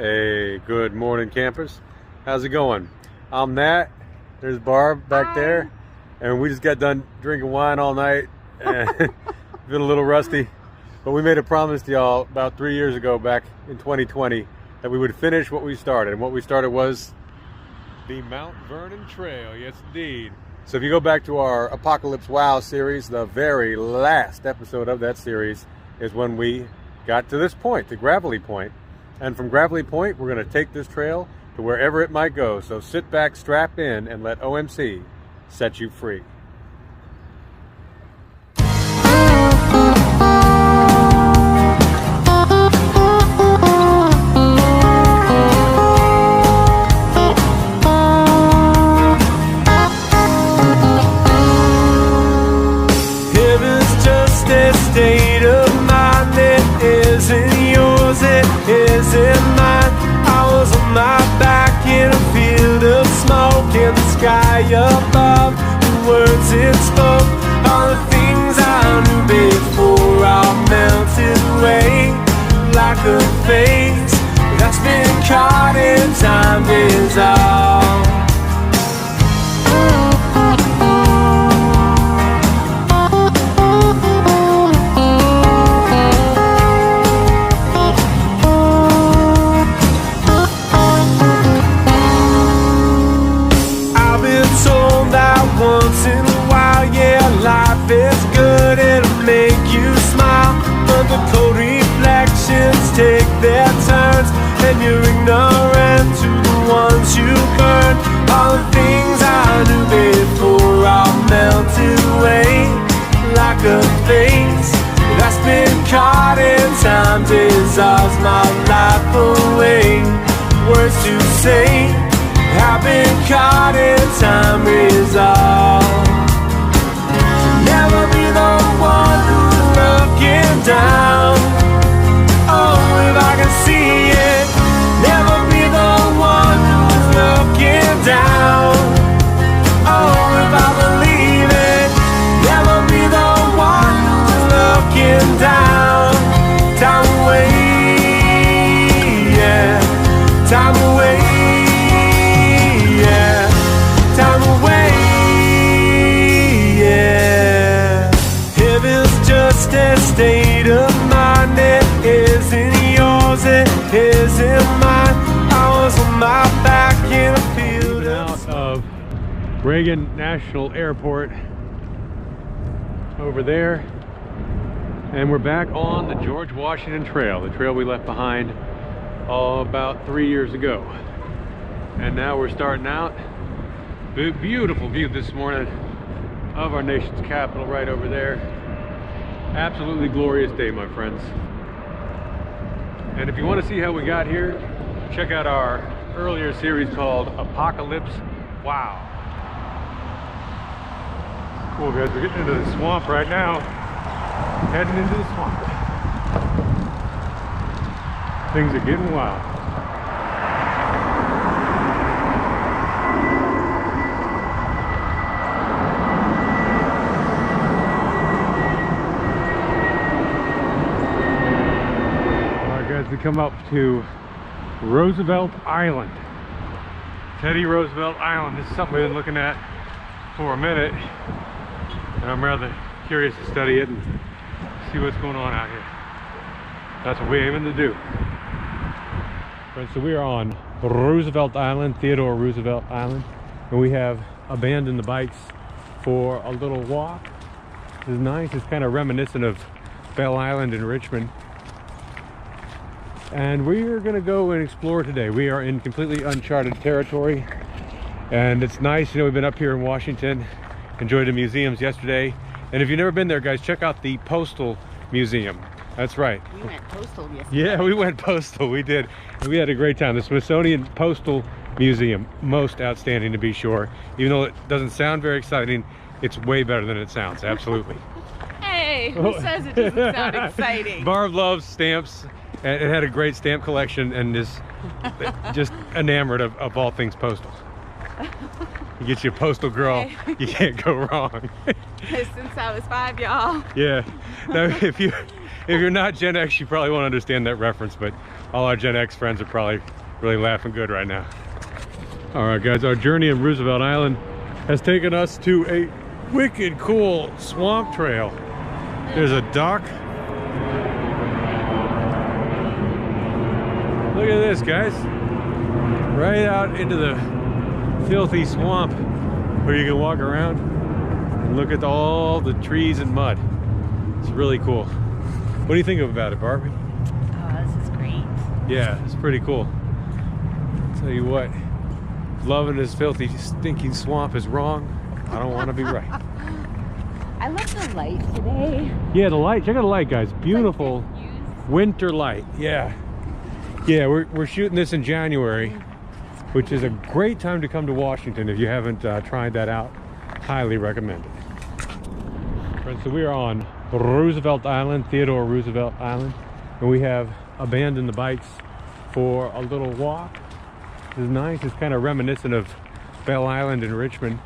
Hey, good morning, campers. How's it going? I'm Nat. There's Barb back Hi. there, and we just got done drinking wine all night and been a little rusty. But we made a promise to y'all about 3 years ago, back in 2020, that we would finish what we started. And what we started was the Mount Vernon Trail. Yes, indeed. So if you go back to our Apocalypse Wow series, the very last episode of that series is when we got to this point, the Gravelly Point. And from Gravelly Point, we're going to take this trail to wherever it might go. So sit back, strap in, and let OMC set you free. Heaven's just a state of mind. It isn't yours, it isn't mine. I was on my back in a field of smoke, in the sky above. The words it spoke, all the things I knew before, all melted away like a face that's been caught in time dissolved. Once in a while, yeah, life is good, it'll make you smile. But the cold reflections take their turns, and you're ignorant to the ones you burn. All the things I knew before all melted away like a face that's been caught in time dissolves my life away. Words to say have been caught in time resolved. Never be the one who's looking down. Oh, if I can see it. Never be the one who's looking down. Oh, if I believe it. Never be the one who's looking down. Time away, yeah. Time away. Just a state of mind. It isn't yours, it isn't mine. I was on my back in a field Out of Reagan National Airport over there, and we're back on the George Washington Trail, the trail we left behind about 3 years ago. And now we're starting out. Beautiful view this morning of our nation's capital right over there. Absolutely glorious day, my friends. And if you want to see how we got here, check out our earlier series called Apocalypse Wow. Cool, guys, we're getting into the swamp right now. Heading into the swamp. Things are getting wild. We come up to Roosevelt Island. Teddy Roosevelt Island. This is something we've been looking at for a minute, and I'm rather curious to study it and see what's going on out here. That's what we're aiming to do. Friends, so we are on Roosevelt Island, Theodore Roosevelt Island, and we have abandoned the bikes for a little walk. This is nice. It's kind of reminiscent of Bell Island in Richmond. And we are going to go and explore today. We are in completely uncharted territory, and it's nice. You know, we've been up here in Washington, enjoyed the museums yesterday, and if you've never been there, guys, check out the Postal Museum. That's right. We went postal yesterday. Yeah, we went postal. We did. And we had a great time. The Smithsonian Postal Museum, most outstanding to be sure. Even though it doesn't sound very exciting, it's way better than it sounds. Absolutely. Hey, who says it doesn't sound exciting? Barb loves stamps. And it had a great stamp collection and is just enamored of all things postal. You get you a postal girl, Hey. you can't go wrong. Since I was 5, y'all. Yeah. Now, if If you're not Gen X, you probably won't understand that reference, but all our Gen X friends are probably really laughing good right now. All right, guys, our journey in Roosevelt Island has taken us to a wicked cool swamp trail. There's a dock. Look at this, guys. Right out into the filthy swamp where you can walk around and look at all the trees and mud. It's really cool. What do you think about it, Barbie? Oh, this is great. Yeah, it's pretty cool. Tell you what, loving this filthy, stinking swamp is wrong. I don't want to be right. I love the light today. Yeah, the light. Check out the light, guys. Beautiful winter light. Yeah. Yeah, we're shooting this in January, which is a great time to come to Washington if you haven't tried that out. Highly recommend it. Friends, so we are on Roosevelt Island, Theodore Roosevelt Island, and we have abandoned the bikes for a little walk. This is nice. It's kind of reminiscent of Bell Island in Richmond.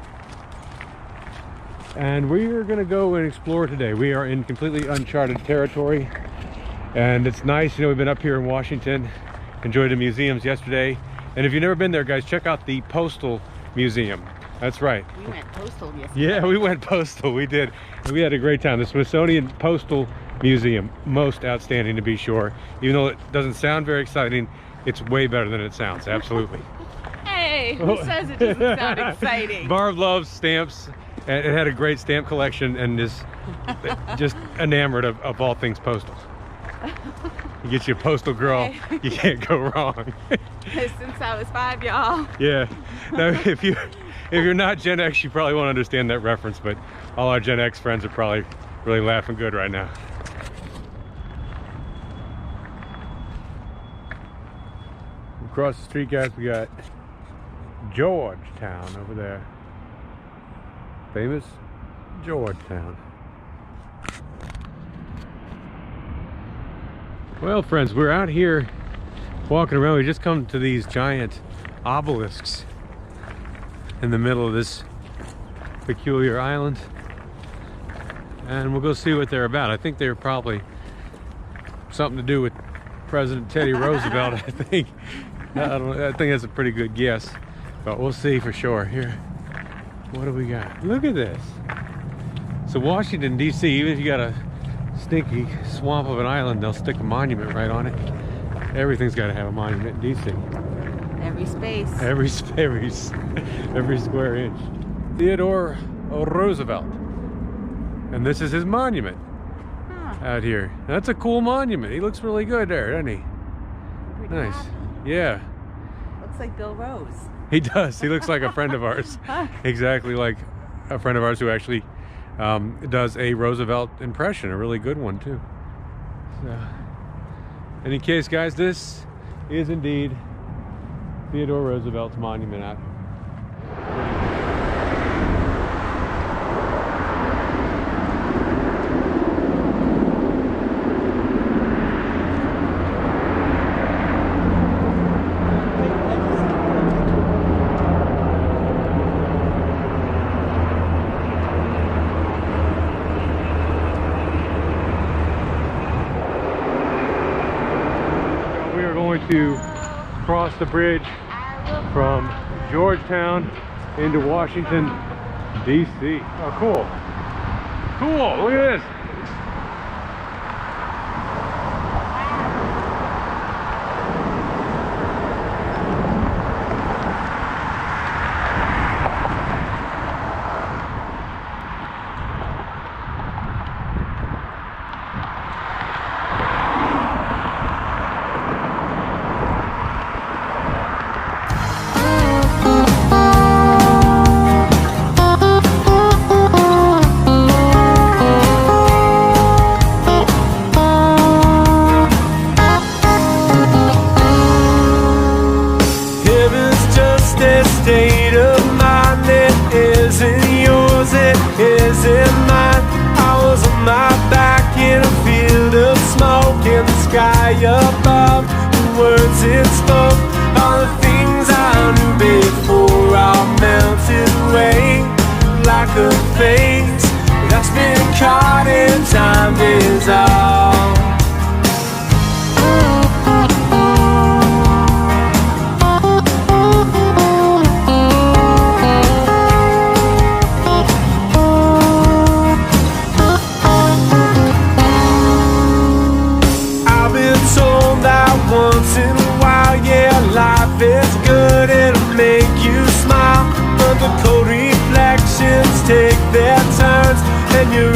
And we are going to go and explore today. We are in completely uncharted territory, and it's nice. You know, we've been up here in Washington, enjoyed the museums yesterday, and if you've never been there, guys, check out the Postal Museum. That's right. We went postal yesterday. Yeah, we went postal. We did. And we had a great time. The Smithsonian Postal Museum, most outstanding to be sure. Even though it doesn't sound very exciting, it's way better than it sounds. Absolutely. Hey, who says it doesn't sound exciting? Barb loves stamps, and it had a great stamp collection, and is just enamored of all things postal. You get you a postal girl, Hey. you can't go wrong. Since I was 5, y'all. Yeah. Now, if you're not Gen X, you probably won't understand that reference, but all our Gen X friends are probably really laughing good right now. Across the street, guys, we got Georgetown over there. Famous Georgetown. Well, friends, we're out here walking around. We just come to these giant obelisks in the middle of this peculiar island, and we'll go see what they're about. I think they're probably something to do with President Teddy Roosevelt. I think that's a pretty good guess, but we'll see for sure. Here, what do we got? Look at this. So Washington D.C., even if you got a stinky swamp of an island, they'll stick a monument right on it. Everything's got to have a monument in D.C. Every space. Every square inch. Theodore Roosevelt, and this is his monument out here. That's a cool monument. He looks really good there, doesn't he? Pretty Nice. happy. Yeah, Looks like Bill Rose. he does. He looks like a friend of ours. Exactly like a friend of ours who actually does a Roosevelt impression, a really good one too. So, in any case, guys, this is indeed Theodore Roosevelt's monument out here. We are going to cross the bridge from Georgetown into Washington, D.C. Oh, cool. Cool, look at this. State of mind that isn't yours, it isn't mine. I was on my back in a field of smoke, and the sky above, the words it spoke, all the things I knew before all melted away like a face that's been caught in time is all. and you're